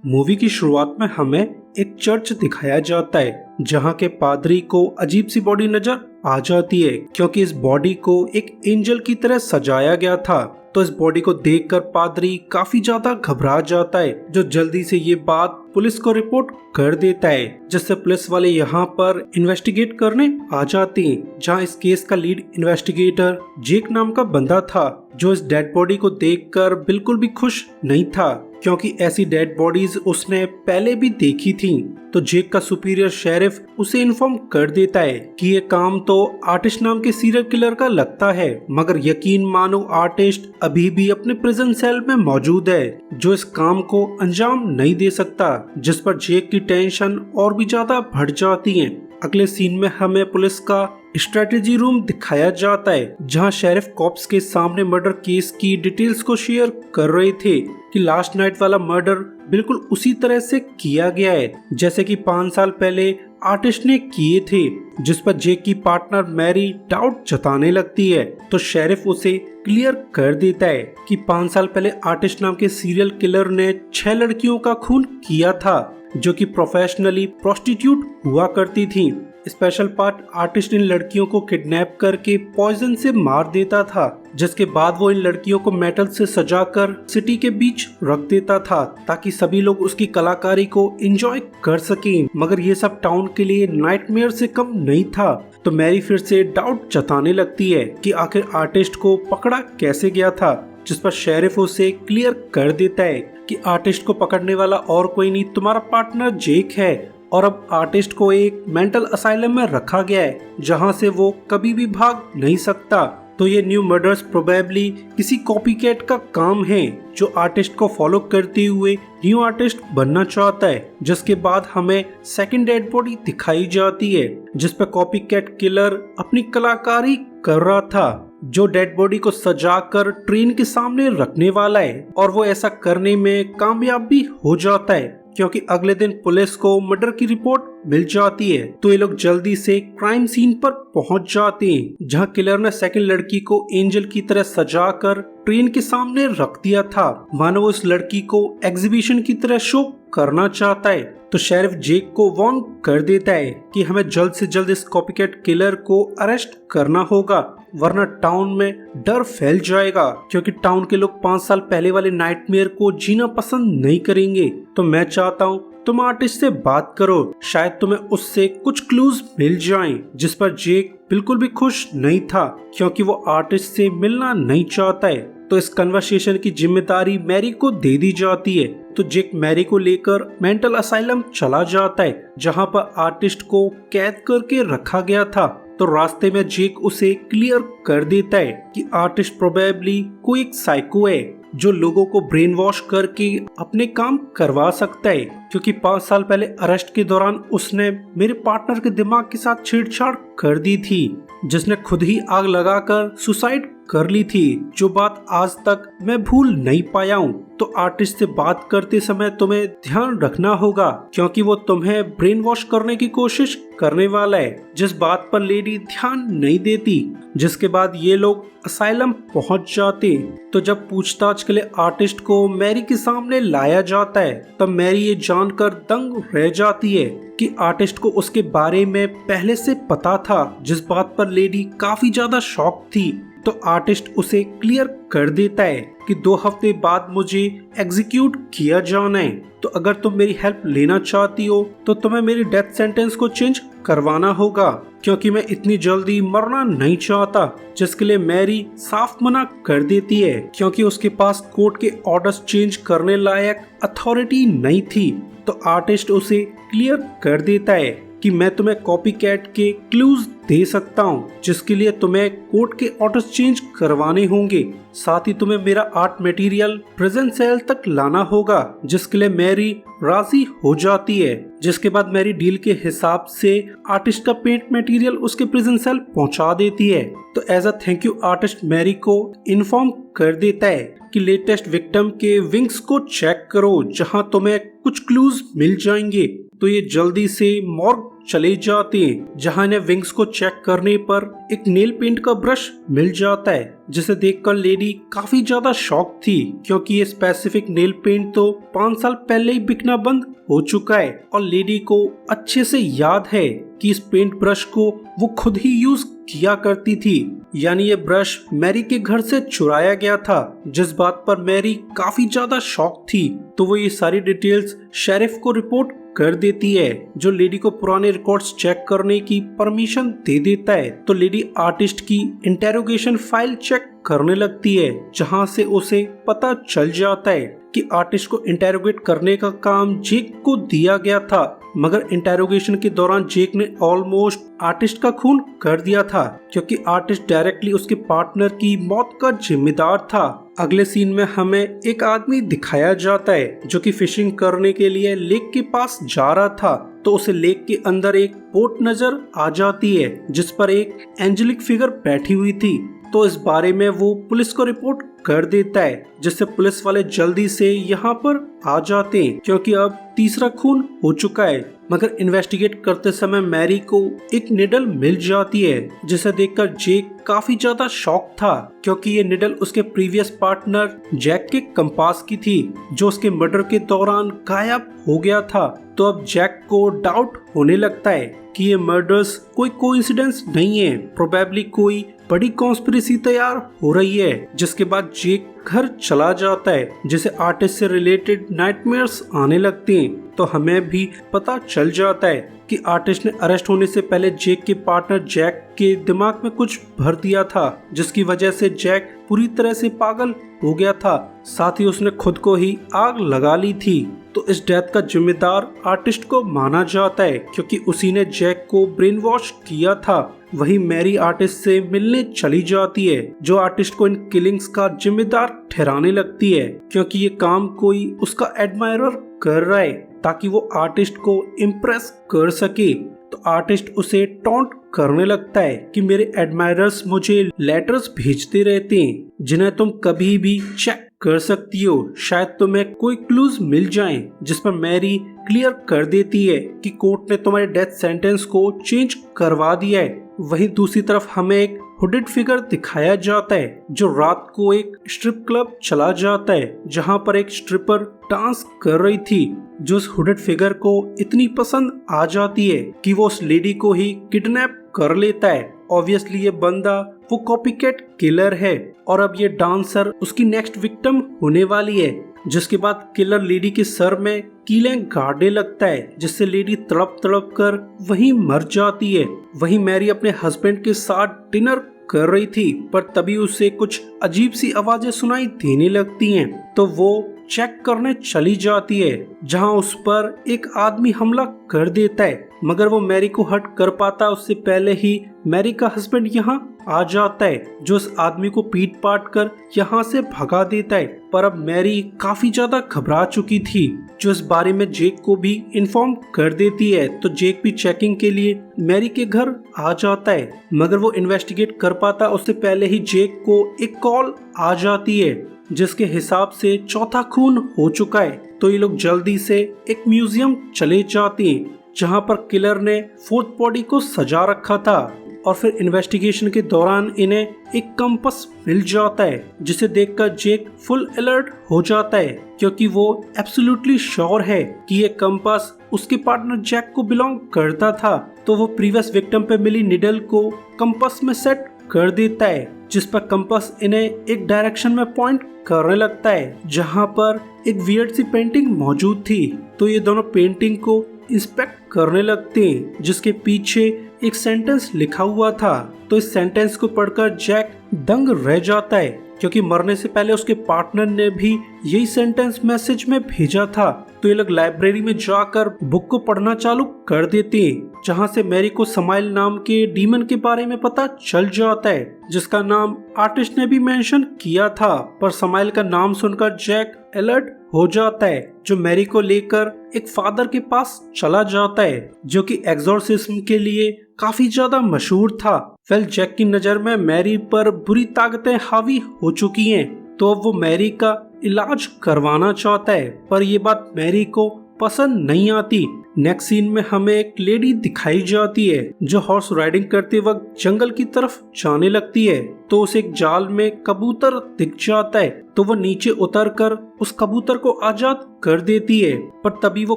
Movie की शुरुआत में हमें एक चर्च दिखाया जाता है जहाँ के पादरी को अजीब सी बॉडी नजर आ जाती है क्योंकि इस बॉडी को एक एंजल की तरह सजाया गया था। तो इस बॉडी को देखकर पादरी काफी ज्यादा घबरा जाता है, जो जल्दी से ये बात पुलिस को रिपोर्ट कर देता है, जिससे पुलिस वाले यहाँ पर इन्वेस्टिगेट करने आ जाते हैं। जहाँ इस केस का लीड इन्वेस्टिगेटर जेक नाम का बंदा था, जो इस डेड बॉडी को देखकर बिल्कुल भी खुश नहीं था क्योंकि ऐसी डेड बॉडीज उसने पहले भी देखी थी। तो जेक का सुपीरियर शेरिफ उसे इन्फॉर्म कर देता है कि ये काम तो आर्टिस्ट नाम के सीरियल किलर का लगता है, मगर यकीन मानो आर्टिस्ट अभी भी अपने प्रिजन सेल में मौजूद है, जो इस काम को अंजाम नहीं दे सकता, जिस पर जेक की टेंशन और भी ज्यादा बढ़ जाती है। अगले सीन में हमें पुलिस का स्ट्रेटेजी रूम दिखाया जाता है, जहां शेरिफ कॉप्स के सामने मर्डर केस की डिटेल्स को शेयर कर रहे थे कि लास्ट नाइट वाला मर्डर बिल्कुल उसी तरह से किया गया है जैसे कि 5 साल पहले आर्टिस्ट ने किए थे, जिस पर जेक की पार्टनर मैरी डाउट जताने लगती है। तो शेरिफ उसे क्लियर कर देता है कि 5 साल पहले आर्टिस्ट नाम के सीरियल किलर ने 6 लड़कियों का खून किया था, जो कि प्रोफेशनली प्रोस्टिट्यूट हुआ करती थी। स्पेशल पार्ट, आर्टिस्ट इन लड़कियों को किडनैप करके पॉइजन से मार देता था, जिसके बाद वो इन लड़कियों को मेटल से सजाकर सिटी के बीच रख देता था ताकि सभी लोग उसकी कलाकारी को एंजॉय कर सकें। मगर ये सब टाउन के लिए नाइटमेयर से कम नहीं था। तो मैरी फिर से डाउट जताने लगती है कि आखिर आर्टिस्ट को पकड़ा कैसे गया था, जिस पर शेरिफ उसे क्लियर कर देता है कि आर्टिस्ट को पकड़ने वाला और कोई नहीं, तुम्हारा पार्टनर जेक है, और अब आर्टिस्ट को एक मेंटल असाइलम में रखा गया है जहां से वो कभी भी भाग नहीं सकता। तो ये न्यू मर्डर्स प्रोबेबली किसी कॉपीकैट का काम है जो आर्टिस्ट को फॉलो करते हुए न्यू आर्टिस्ट बनना चाहता है। जिसके बाद हमें सेकंड डेड बॉडी दिखाई जाती है जिस पर कॉपीकैट किलर अपनी कलाकारी कर रहा था, जो डेड बॉडी को सजाकर ट्रेन के सामने रखने वाला है, और वो ऐसा करने में कामयाब भी हो जाता है क्योंकि अगले दिन पुलिस को मर्डर की रिपोर्ट मिल जाती है। तो ये लोग जल्दी से क्राइम सीन पर पहुंच जाते हैं जहां किलर ने सेकंड लड़की को एंजल की तरह सजाकर ट्रेन के सामने रख दिया था, मानो उस लड़की को एग्जीबिशन की तरह शो करना चाहता है। तो शेरिफ जेक को वार्न कर देता है कि हमें जल्द से जल्द इस कॉपीकैट किलर को अरेस्ट करना होगा, वरना टाउन में डर फैल जाएगा क्योंकि टाउन के लोग 5 साल पहले वाले नाइटमेयर को जीना पसंद नहीं करेंगे। तो मैं चाहता हूँ तुम आर्टिस्ट से बात करो, शायद तुम्हें उससे कुछ क्लूज मिल जाएं। जिस पर जेक बिल्कुल भी खुश नहीं था क्योंकि वो आर्टिस्ट से मिलना नहीं चाहता है। तो इस कन्वर्सेशन की जिम्मेदारी मैरी को दे दी जाती है। तो जेक मैरी को लेकर मेंटल असाइलम चला जाता है जहां पर आर्टिस्ट को कैद करके रखा गया था। तो रास्ते में जेक उसे क्लियर कर देता है कि आर्टिस्ट प्रोबेबली कोई एक साइको है जो लोगों को ब्रेन वॉश करके अपने काम करवा सकता है, क्योंकि 5 साल पहले अरेस्ट के दौरान उसने मेरे पार्टनर के दिमाग के साथ छेड़छाड़ कर दी थी, जिसने खुद ही आग लगाकर सुसाइड कर ली थी, जो बात आज तक मैं भूल नहीं पाया हूँ। तो आर्टिस्ट से बात करते समय तुम्हें ध्यान रखना होगा क्योंकि वो तुम्हें ब्रेन वॉश करने की कोशिश करने वाला है, जिस बात पर लेडी ध्यान नहीं देती। जिसके बाद ये लोग असाइलम पहुंच जाते। तो जब पूछताछ के लिए आर्टिस्ट को मैरी के सामने लाया जाता है तब मैरी ये जानकर दंग रह जाती है कि आर्टिस्ट को उसके बारे में पहले से पता था, जिस बात पर लेडी काफी ज्यादा शॉक थी। तो आर्टिस्ट उसे क्लियर कर देता है कि 2 हफ्ते बाद मुझे एग्जीक्यूट किया जाना है। तो अगर तुम मेरी हेल्प लेना चाहती हो तो तुम्हें मेरी डेथ सेंटेंस को चेंज करवाना होगा क्योंकि मैं इतनी जल्दी मरना नहीं चाहता, जिसके लिए मैरी साफ मना कर देती है क्योंकि उसके पास कोर्ट के ऑर्डर्स चेंज करने लायक अथॉरिटी नहीं थी। तो आर्टिस्ट उसे क्लियर कर देता है कि मैं तुम्हें कॉपीकैट के क्लूज दे सकता हूँ, जिसके लिए तुम्हें कोर्ट के ऑर्डर्स चेंज करवाने होंगे, साथ ही तुम्हें मेरा आर्ट मटेरियल प्रेजेंट सेल तक लाना होगा, जिसके लिए मैरी राजी हो जाती है। जिसके बाद मैरी डील के हिसाब से आर्टिस्ट का पेंट मटेरियल उसके प्रेजेंट सेल पहुंचा देती है। तो as a thank you artist Mary को इन्फॉर्म कर देता है कि लेटेस्ट विक्टिम के विंग्स को चेक करो जहां तुम्हें कुछ क्लूज मिल जाएंगे। तो ये जल्दी से मॉर्ग चले जाते हैं, जहां इन्हें विंग्स को चेक करने पर एक नेल पेंट का ब्रश मिल जाता है, जिसे देखकर लेडी काफी ज्यादा शॉक थी, क्योंकि ये स्पेसिफिक नेल पेंट तो 5 साल पहले ही बिकना बंद हो चुका है और लेडी को अच्छे से याद है कि इस पेंट ब्रश को वो खुद ही यूज किया करती थी, यानी ये ब्रश मैरी के घर से चुराया गया था, जिस बात पर मैरी काफी ज्यादा शॉक थी। तो वो ये सारी डिटेल्स शेरिफ को रिपोर्ट कर देती है, जो लेडी को पुराने रिकॉर्ड्स चेक करने की परमिशन दे देता है। तो लेडी आर्टिस्ट की इंटेरोगेशन फाइल चेक करने लगती है, जहां से उसे पता चल जाता है कि आर्टिस्ट को इंटेरोगेट करने का काम जेक को दिया गया था, मगर इंटेरोगेशन के दौरान जेक ने ऑलमोस्ट आर्टिस्ट का खून कर दिया था, क्योंकि आर्टिस्ट डायरेक्टली उसके पार्टनर की मौत का जिम्मेदार था। अगले सीन में हमें एक आदमी दिखाया जाता है जो कि फिशिंग करने के लिए लेक के पास जा रहा था। तो उसे लेक के अंदर एक बोट नजर आ जाती है, जिस पर एक एंजेलिक फिगर बैठी हुई थी। तो इस बारे में वो पुलिस को रिपोर्ट कर देता है, जिससे पुलिस वाले जल्दी से यहाँ पर आ जाते हैं, क्योंकि अब तीसरा खून हो चुका है। मगर इन्वेस्टिगेट करते समय मैरी को एक निडल मिल जाती है, जिसे देखकर जेक काफी ज्यादा शॉक था, क्योंकि ये निडल उसके प्रीवियस पार्टनर जैक के कंपास की थी, जो उसके मर्डर के दौरान गायब हो गया था। तो अब जैक को डाउट होने लगता है कि ये मर्डर्स कोई कोइंसिडेंस नहीं है, प्रोबेबली कोई बड़ी कॉन्स्पिरेसी तैयार हो रही है। जिसके बाद जेक घर चला जाता है, जिसे आर्टिस्ट से रिलेटेड नाइटमेयर्स आने लगते हैं। तो हमें भी पता चल जाता है कि आर्टिस्ट ने अरेस्ट होने से पहले जेक के पार्टनर जैक के दिमाग में कुछ भर दिया था, जिसकी वजह से जैक पूरी तरह से पागल हो गया था। साथ ही उसने खुद को ही आग लगा ली थी। तो इस डेथ का जिम्मेदार आर्टिस्ट को माना जाता है, क्योंकि उसी ने जैक को ब्रेन वॉश किया था। वहीं मैरी आर्टिस्ट से मिलने चली जाती है, जो आर्टिस्ट को इन किलिंग्स का जिम्मेदार ठहराने लगती है, क्योंकि ये काम कोई उसका एडमायरर कर रहा है ताकि वो आर्टिस्ट को इम्प्रेस कर सके। तो आर्टिस्ट उसे टॉन्ट करने लगता है कि मेरे एडमायरर्स मुझे लेटर्स भेजते रहते हैं, जिन्हें तुम कभी भी चेक कर सकती हो, शायद तुम्हें कोई क्लूज मिल जाएं। जिस पर मैरी क्लियर कर देती है कि कोर्ट ने तुम्हारे डेथ सेंटेंस को चेंज करवा दिया है। वहीं दूसरी तरफ हमें एक हुडेड फिगर दिखाया जाता है, जो रात को एक स्ट्रिप क्लब चला जाता है, जहां पर एक स्ट्रिपर डांस कर रही थी, जो उस हुडेड फिगर को इतनी पसंद आ जाती है कि वो उस लेडी को ही किडनैप कर लेता है। ऑब्वियसली ये बंदा वो कॉपीकैट किलर है और अब ये डांसर उसकी नेक्स्ट विक्टिम होने वाली है। जिसके बाद किलर लेडी के सर में कीलें गाड़ने लगता है, जिससे लेडी तड़प तड़प कर वहीं मर जाती है। वहीं मैरी अपने हस्बैंड के साथ डिनर कर रही थी, पर तभी उसे कुछ अजीब सी आवाजें सुनाई देने लगती हैं। तो वो चेक करने चली जाती है, जहां उस पर एक आदमी हमला कर देता है, मगर वो मैरी को हर्ट कर पाता उससे पहले ही मैरी का हस्बैंड यहाँ आ जाता है, जो उस आदमी को पीट पाट कर यहाँ से भगा देता है। पर अब मैरी काफी ज्यादा घबरा चुकी थी, जो इस बारे में जेक को भी इन्फॉर्म कर देती है। तो जेक भी चेकिंग के लिए मैरी के घर आ जाता है, मगर वो इन्वेस्टिगेट कर पाता उससे पहले ही जेक को एक कॉल आ जाती है, जिसके हिसाब से चौथा खून हो चुका है। तो ये लोग जल्दी से एक म्यूजियम चले जाते हैं, जहां पर किलर ने फोर्थ बॉडी को सजा रखा था। और फिर इन्वेस्टिगेशन के दौरान इन्हें एक कंपास मिल जाता है, जिसे देखकर जेक फुल अलर्ट हो जाता है, क्योंकि वो एब्सोल्युटली श्योर है कि ये कंपास उसके पार्टनर जैक को बिलोंग करता था। तो वो प्रीवियस विक्टिम पे मिली निडल को कंपास में सेट कर देता है, जिस पर कंपास इन्हें एक डायरेक्शन में पॉइंट करने लगता है, जहां पर एक वियर्ड सी पेंटिंग मौजूद थी। तो ये दोनों पेंटिंग को इंस्पेक्ट करने लगते हैं, जिसके पीछे एक सेंटेंस लिखा हुआ था। तो इस सेंटेंस को पढ़कर जैक दंग रह जाता है, क्योंकि मरने से पहले उसके पार्टनर ने भी यही सेंटेंस मैसेज में भेजा था। तो ये लोग लाइब्रेरी में जाकर बुक को पढ़ना चालू कर देते हैं, जहां से मैरी को समाइल नाम के डीमन के बारे में पता चल जाता है, जिसका नाम आर्टिस्ट ने भी मेंशन किया था। पर समाइल का नाम सुनकर जैक अलर्ट हो जाता है, जो मैरी को लेकर एक फादर के पास चला जाता है, जो कि एक्सोर्सिज्म के लिए काफी ज्यादा मशहूर था। जैक की नजर में मैरी पर बुरी ताकतें हावी हो चुकी हैं, तो अब वो मैरी का इलाज करवाना चाहता है। पर ये बात मैरी को पसंद नहीं आती, नेक्स्ट सीन में हमें एक लेडी दिखाई जाती है जो हॉर्स राइडिंग करते वक्त जंगल की तरफ जाने लगती है। तो उसे एक जाल में कबूतर दिख जाता है, तो वो नीचे उतरकर उस कबूतर को आजाद कर देती है। पर तभी वो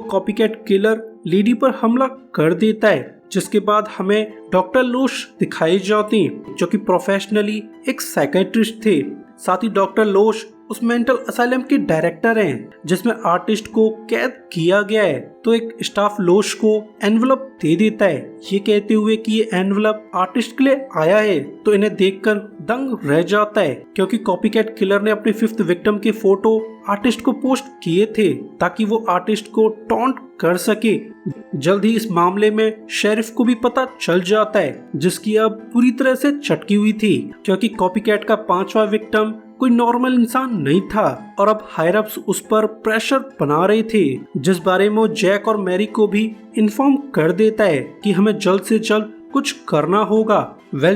कॉपीकैट किलर लेडी पर हमला कर देता है, जिसके बाद हमें डॉक्टर लोश दिखाई जाती हैं, जो कि प्रोफेशनली एक साइकेट्रिस्ट थे। साथ ही डॉक्टर लोश उस मेंटल असाइलम के डायरेक्टर हैं जिसमें आर्टिस्ट को कैद किया गया है। तो एक स्टाफ लोश को एनवलप दे देता है, ये कहते हुए कि ये एनवलप आर्टिस्ट के लिए आया है। तो इन्हें देखकर दंग रह जाता है, क्योंकि कॉपीकैट किलर ने अपने 5th विक्टिम के फोटो आर्टिस्ट को पोस्ट किए थे ताकि वो आर्टिस्ट को टॉन्ट कर सके। जल्द ही इस मामले में शेरिफ को भी पता चल जाता है, जिसकी अब पूरी तरह से चटकी हुई थी, क्योंकि कॉपीकैट का 5वां विक्टिम कोई नॉर्मल इंसान नहीं था और अब हायर अप्स उस पर प्रेशर बना रहे थे, जिस बारे में वो जैक और मैरी को भी इन्फॉर्म कर देता है कि हमें जल्द से जल्द कुछ करना होगा।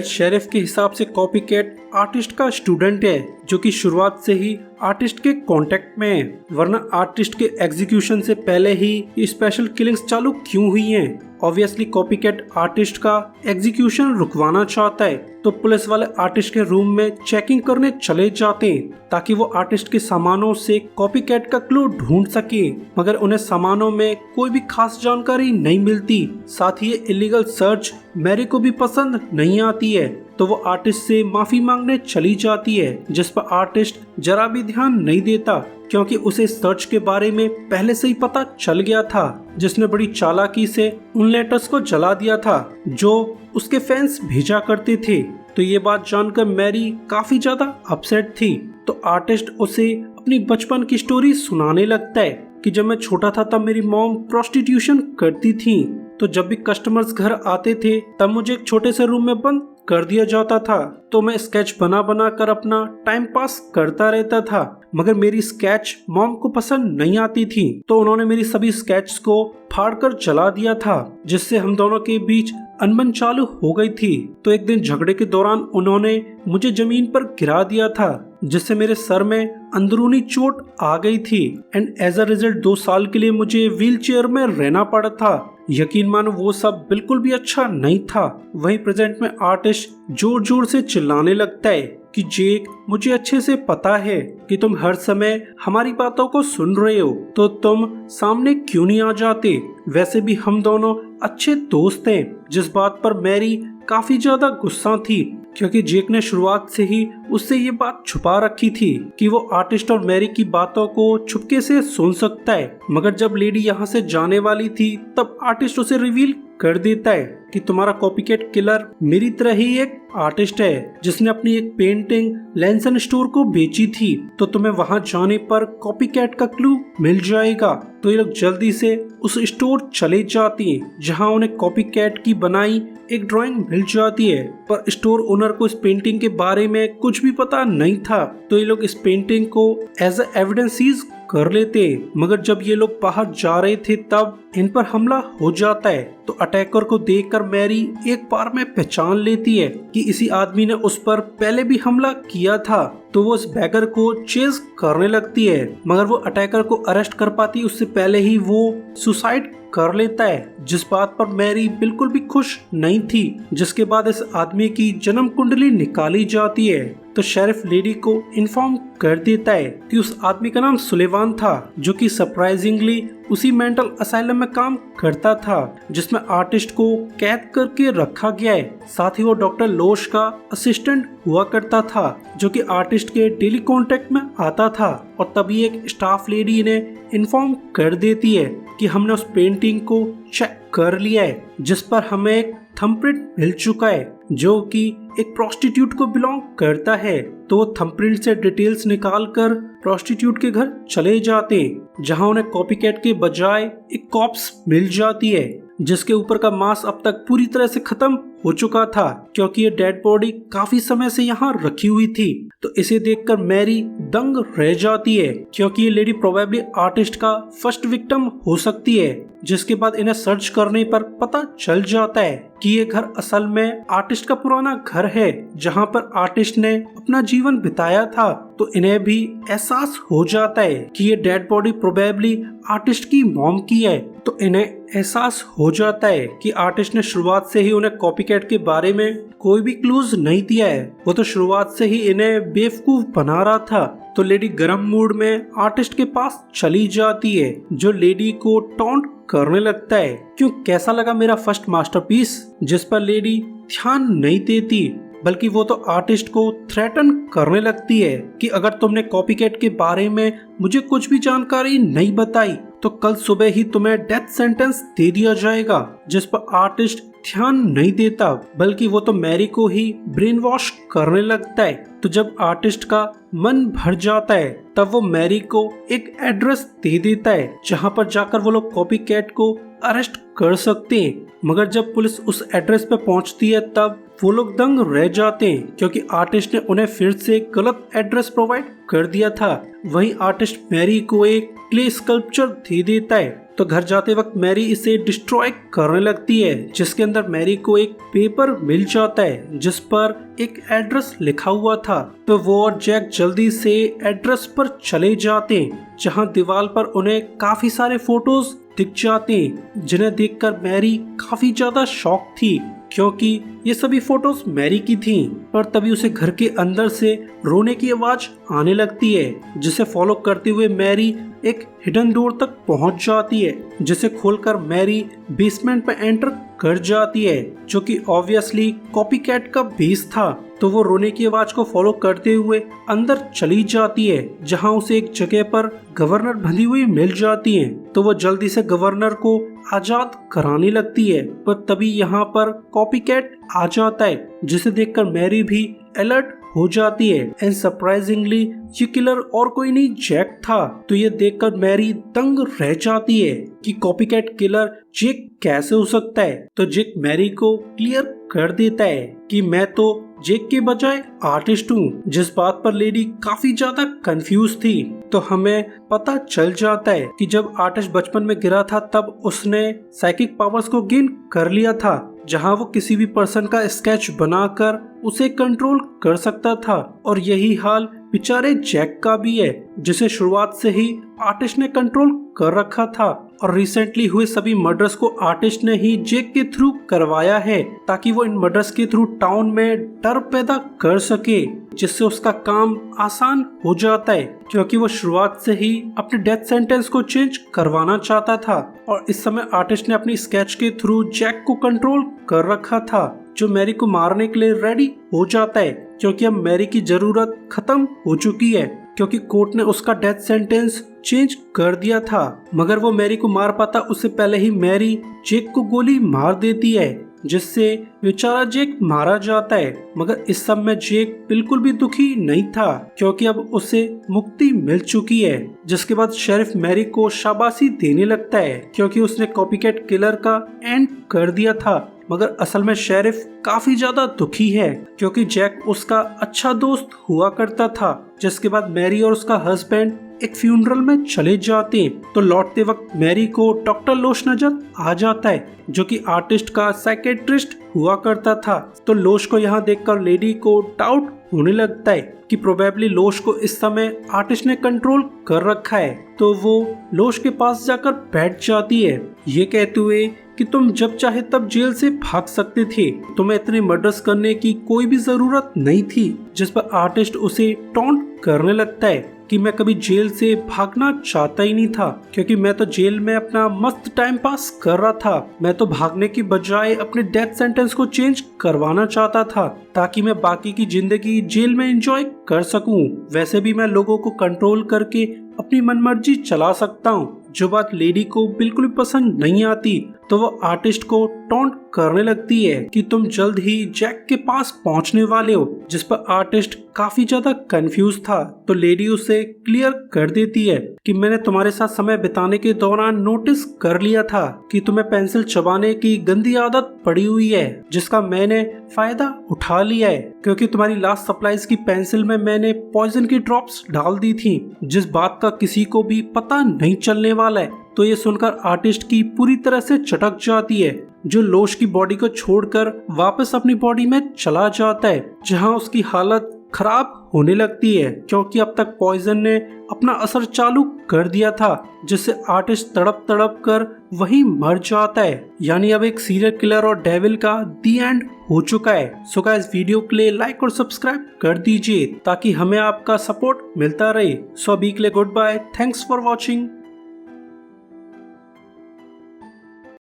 शेरिफ के हिसाब से कॉपीकैट आर्टिस्ट का स्टूडेंट है, जो कि शुरुआत से ही आर्टिस्ट के कांटेक्ट में है, वरना आर्टिस्ट के एग्जीक्यूशन से पहले ही ये स्पेशल किलिंग्स चालू क्यों हुई हैं। ऑब्वियसली कॉपीकैट आर्टिस्ट का एग्जीक्यूशन रुकवाना चाहता है, तो पुलिस वाले आर्टिस्ट के रूम में चेकिंग करने चले जाते हैं ताकि वो आर्टिस्ट के सामानों से कॉपीकैट का क्लू ढूंढ सके, मगर उन्हें सामानों में कोई भी खास जानकारी नहीं मिलती। साथ ही ये इलीगल सर्च मैरी को भी पसंद नहीं आती है, तो वो आर्टिस्ट से माफी मांगने चली जाती है, जिस पर आर्टिस्ट जरा भी ध्यान नहीं देता, क्योंकि उसे सर्च के बारे में पहले से ही पता चल गया था, जिसने बड़ी चालाकी से उन लेटर्स को जला दिया था जो उसके फैंस भेजा करते थे। तो ये बात जानकर मैरी काफी ज्यादा अपसेट थी। तो आर्टिस्ट उसे अपनी बचपन की स्टोरी सुनाने लगता है कि जब मैं छोटा था तब मेरी मॉम प्रोस्टिट्यूशन करती थी, तो जब भी कस्टमर्स घर आते थे तब मुझे एक छोटे से रूम में बंद कर दिया जाता था, तो मैं स्केच बना बना कर अपना टाइम पास करता रहता था, मगर मेरी स्केच मॉम को पसंद नहीं आती थी, तो उन्होंने मेरी सभी स्केच को फाड़कर जला दिया था, जिससे हम दोनों के बीच अनबन चालू हो गई थी। तो एक दिन झगड़े के दौरान उन्होंने मुझे जमीन पर गिरा दिया था, जिससे मेरे सर में अंदरूनी चोट आ गई थी एंड एज अ रिजल्ट 2 साल के लिए मुझे व्हील चेयर में रहना पड़ा था। यकीन मानो वो सब बिल्कुल भी अच्छा नहीं था। वहीं प्रेजेंट में आर्टिस्ट जोर जोर से चिल्लाने लगता है कि जेक, मुझे अच्छे से पता है कि तुम हर समय हमारी बातों को सुन रहे हो, तो तुम सामने क्यों नहीं आ जाते? वैसे भी हम दोनों अच्छे दोस्त हैं। जिस बात पर मैरी काफी ज्यादा गुस्सा थी, क्योंकि जेक ने शुरुआत से ही उससे ये बात छुपा रखी थी कि वो आर्टिस्ट और मैरी की बातों को छुपके से सुन सकता है। मगर जब लेडी यहाँ से जाने वाली थी तब आर्टिस्ट उसे रिवील कर देता है कि तुम्हारा कॉपीकैट किलर मेरी तरह ही एक आर्टिस्ट है, जिसने अपनी एक पेंटिंग लैंसन स्टोर को बेची थी, तो तुम्हें वहां जाने पर कॉपीकैट का क्लू मिल जाएगा। तो ये लोग जल्दी से उस स्टोर चले जाते हैं, जहां उन्हें कॉपीकैट की बनाई एक ड्राइंग मिल जाती है, पर स्टोर ओनर को इस पेंटिंग के बारे में कुछ भी पता नहीं था। तो ये लोग इस पेंटिंग को एज अ एविडेंस सीज कर लेते, मगर जब ये लोग बाहर जा रहे थे तब इन पर हमला हो जाता है। तो अटैकर को देखकर मैरी एक बार में पहचान लेती है कि इसी आदमी ने उस पर पहले भी हमला किया था, तो वो उस बैगर को चेज करने लगती है, मगर वो अटैकर को अरेस्ट कर पाती उससे पहले ही वो सुसाइड कर लेता है, जिस बात पर मैरी बिल्कुल भी खुश नहीं थी। जिसके बाद इस आदमी की जन्म कुंडली निकाली जाती है, तो शेरिफ लेडी को इन्फॉर्म कर देता है कि उस आदमी का नाम सुलेवान था, जो कि सरप्राइजिंगली उसी मेंटल असाइलम में काम करता था जिसमें आर्टिस्ट को कैद करके रखा गया है। साथ ही वो डॉक्टर लोश का असिस्टेंट हुआ करता था, जो कि आर्टिस्ट के डेली कांटेक्ट में आता था। और तभी एक स्टाफ लेडी ने इन्फॉर्म कर देती है कि हमने उस पेंटिंग को चेक कर लिया है, जिस पर हमें एक थंबप्रिंट मिल चुका है, जो कि एक प्रोस्टिट्यूट को बिलोंग करता है। तो वो थंबप्रिंट से डिटेल्स निकालकर प्रोस्टिट्यूट के घर चले जाते हैं, जहां उन्हें कॉपीकैट के बजाय एक कॉप्स मिल जाती है, जिसके ऊपर का मांस अब तक पूरी तरह से खत्म हो चुका था क्योंकि ये डेड बॉडी काफी समय से यहाँ रखी हुई थी। तो इसे देखकर मैरी दंग रह जाती है क्योंकि ये लेडी प्रोबेबली आर्टिस्ट का फर्स्ट विक्टिम हो सकती है। जिसके बाद इन्हें सर्च करने पर पता चल जाता है कि ये घर असल में आर्टिस्ट का पुराना घर है जहाँ पर आर्टिस्ट ने अपना जीवन बिताया था। तो इन्हें भी एहसास हो जाता है कि ये डेड बॉडी प्रोबेबली आर्टिस्ट की मॉम की है। तो इन्हें एहसास हो जाता है कि आर्टिस्ट ने शुरुआत से ही उन्हें कॉपीकैट के बारे में कोई भी क्लूज नहीं दिया है, वो तो शुरुआत से ही इन्हें बेवकूफ बना रहा था। तो लेडी गर्म मूड में आर्टिस्ट के पास चली जाती है जो लेडी को टॉन्ट करने लगता है, क्यों कैसा लगा मेरा फर्स्ट मास्टरपीस, जिस पर लेडी ध्यान नहीं देती बल्कि वो तो आर्टिस्ट को थ्रेटन करने लगती है कि अगर तुमने कॉपीकैट के बारे में मुझे कुछ भी जानकारी नहीं बताई तो कल सुबह ही तुम्हें डेथ सेंटेंस दे दिया जाएगा। जिस पर आर्टिस्ट ध्यान नहीं देता बल्कि वो तो मैरी को ही ब्रेन वॉश करने लगता है। तो जब आर्टिस्ट का मन भर जाता है तब वो मैरी को एक एड्रेस दे देता है जहाँ पर जाकर वो लोग कॉपीकैट को अरेस्ट कर सकते हैं। मगर जब पुलिस उस एड्रेस पे पहुंचती है तब वो लोग दंग रह जाते हैं क्योंकि आर्टिस्ट ने उन्हें फिर से गलत एड्रेस प्रोवाइड कर दिया था। वहीं आर्टिस्ट मैरी को एक क्ले स्कल्पचर दे देता है। तो घर जाते वक्त मैरी इसे डिस्ट्रॉय करने लगती है जिसके अंदर मैरी को एक पेपर मिल जाता है जिस पर एक एड्रेस लिखा हुआ था। तो वो और जैक जल्दी से एड्रेस पर चले जाते हैं जहां दीवार पर उन्हें काफी सारे फोटोज दिख जाते हैं जिन्हें देखकर मैरी काफी ज्यादा शॉक थी क्योंकि ये सभी फोटोज मैरी की थी। पर तभी उसे घर के अंदर से रोने की आवाज आने लगती है जिसे फॉलो करते हुए मैरी एक हिडन डोर तक पहुंच जाती है जिसे खोलकर मैरी बेसमेंट में एंटर कर जाती है जो कि ऑब्वियसली कॉपीकैट का बेस था। तो वो रोने की आवाज को फॉलो करते हुए अंदर चली जाती है जहां उसे एक जगह पर गवर्नर बंधी हुई मिल जाती है। तो वो जल्दी से गवर्नर को आजाद कराने लगती है पर तभी यहाँ पर कॉपीकैट आ जाता है जिसे देखकर मैरी भी अलर्ट हो जाती है। एंड सरप्राइजिंगली ये किलर और कोई नहीं जैक था। तो ये देखकर मैरी दंग रह जाती है कि कॉपीकैट किलर जैक कैसे हो सकता है। तो जैक मैरी को क्लियर कर देता है कि मैं तो जैक के बजाय आर्टिस्ट हूँ, जिस बात पर लेडी काफी ज्यादा कंफ्यूज थी। तो हमें पता चल जाता है कि जब आर्टिस्ट बचपन में गिरा था तब उसने साइकिक पावर्स को गेन कर लिया था जहां वो किसी भी पर्सन का स्केच बनाकर उसे कंट्रोल कर सकता था। और यही हाल बेचारे जैक का भी है जिसे शुरुआत से ही आर्टिस्ट ने कंट्रोल कर रखा था और रिसेंटली हुए सभी मर्डर्स को आर्टिस्ट ने ही जैक के थ्रू करवाया है ताकि वो इन मर्डर्स के थ्रू टाउन में डर पैदा कर सके जिससे उसका काम आसान हो जाता है क्योंकि वो शुरुआत से ही अपने डेथ सेंटेंस को चेंज करवाना चाहता था। और इस समय आर्टिस्ट ने अपनी स्केच के थ्रू जैक को कंट्रोल कर रखा था जो मैरी को मारने के लिए रेडी हो जाता है क्योंकि अब मैरी की जरूरत खत्म हो चुकी है क्योंकि कोर्ट ने उसका डेथ सेंटेंस चेंज कर दिया था। मगर वो मैरी को मार पाता उससे पहले ही मैरी जैक को गोली मार देती है जिससे बेचारा जैक मारा जाता है। मगर इस सब में जैक बिल्कुल भी दुखी नहीं था क्योंकि अब उसे मुक्ति मिल चुकी है। जिसके बाद शेरिफ मैरी को शाबाशी देने लगता है क्योंकि उसने कॉपीकैट किलर का एंड कर दिया था। मगर असल में शेरिफ काफी ज्यादा दुखी है क्योंकि जैक उसका अच्छा दोस्त हुआ करता था। जिसके बाद मैरी और उसका हस्बैंड एक फ्यूनरल में चले जाते हैं। तो लौटते वक्त मैरी को डॉक्टर लोश नजर आ जाता है जो कि आर्टिस्ट का साइकेट्रिस्ट हुआ करता था। तो लोश को यहाँ देखकर लेडी को डाउट होने लगता है कि प्रोबेबली लोश को इस समय आर्टिस्ट ने कंट्रोल कर रखा है। तो वो लोश के पास जाकर बैठ जाती है ये कहते हुए कि तुम जब चाहे तब जेल से भाग सकते थे, तुम्हें इतने मर्डर्स करने की कोई भी जरूरत नहीं थी। जिस पर आर्टिस्ट उसे टॉन्ट करने लगता है कि मैं कभी जेल से भागना चाहता ही नहीं था क्योंकि मैं तो जेल में अपना मस्त टाइम पास कर रहा था। मैं तो भागने की बजाय अपने डेथ सेंटेंस को चेंज करवाना चाहता था ताकि मैं बाकी की जिंदगी जेल में एंजॉय कर सकूं। वैसे भी मैं लोगों को कंट्रोल करके अपनी मनमर्जी चला सकता हूँ, जो बात लेडी को बिल्कुल भी पसंद नहीं आती। तो वो आर्टिस्ट को टॉन्ट करने लगती है कि तुम जल्द ही जैक के पास पहुंचने वाले हो, जिस पर आर्टिस्ट काफी ज्यादा कंफ्यूज था। तो लेडी उसे क्लियर कर देती है कि मैंने तुम्हारे साथ समय बिताने के दौरान नोटिस कर लिया था कि तुम्हें पेंसिल चबाने की गंदी आदत पड़ी हुई है, जिसका मैंने फायदा उठा लिया है क्योंकि तुम्हारी लास्ट सप्लाईज की पेंसिल में मैंने पॉइजन की ड्रॉप्स डाल दी थी, जिस बात का किसी को भी पता नहीं चलने वाला है। तो ये सुनकर आर्टिस्ट की पूरी तरह से चटक जाती है, जो लोश की बॉडी को छोड़कर वापस अपनी बॉडी में चला जाता है, जहां उसकी हालत खराब होने लगती है क्योंकि अब तक पॉइजन ने अपना असर चालू कर दिया था, जिससे आर्टिस्ट तड़प तड़प कर वहीं मर जाता है। यानी अब एक सीरियल किलर और डेविल का दी एंड हो चुका है। सो गाइस, वीडियो के लिए लाइक और सब्सक्राइब कर दीजिए ताकि हमें आपका सपोर्ट मिलता रहे। सो अभी के लिए goodbye, thanks for watching.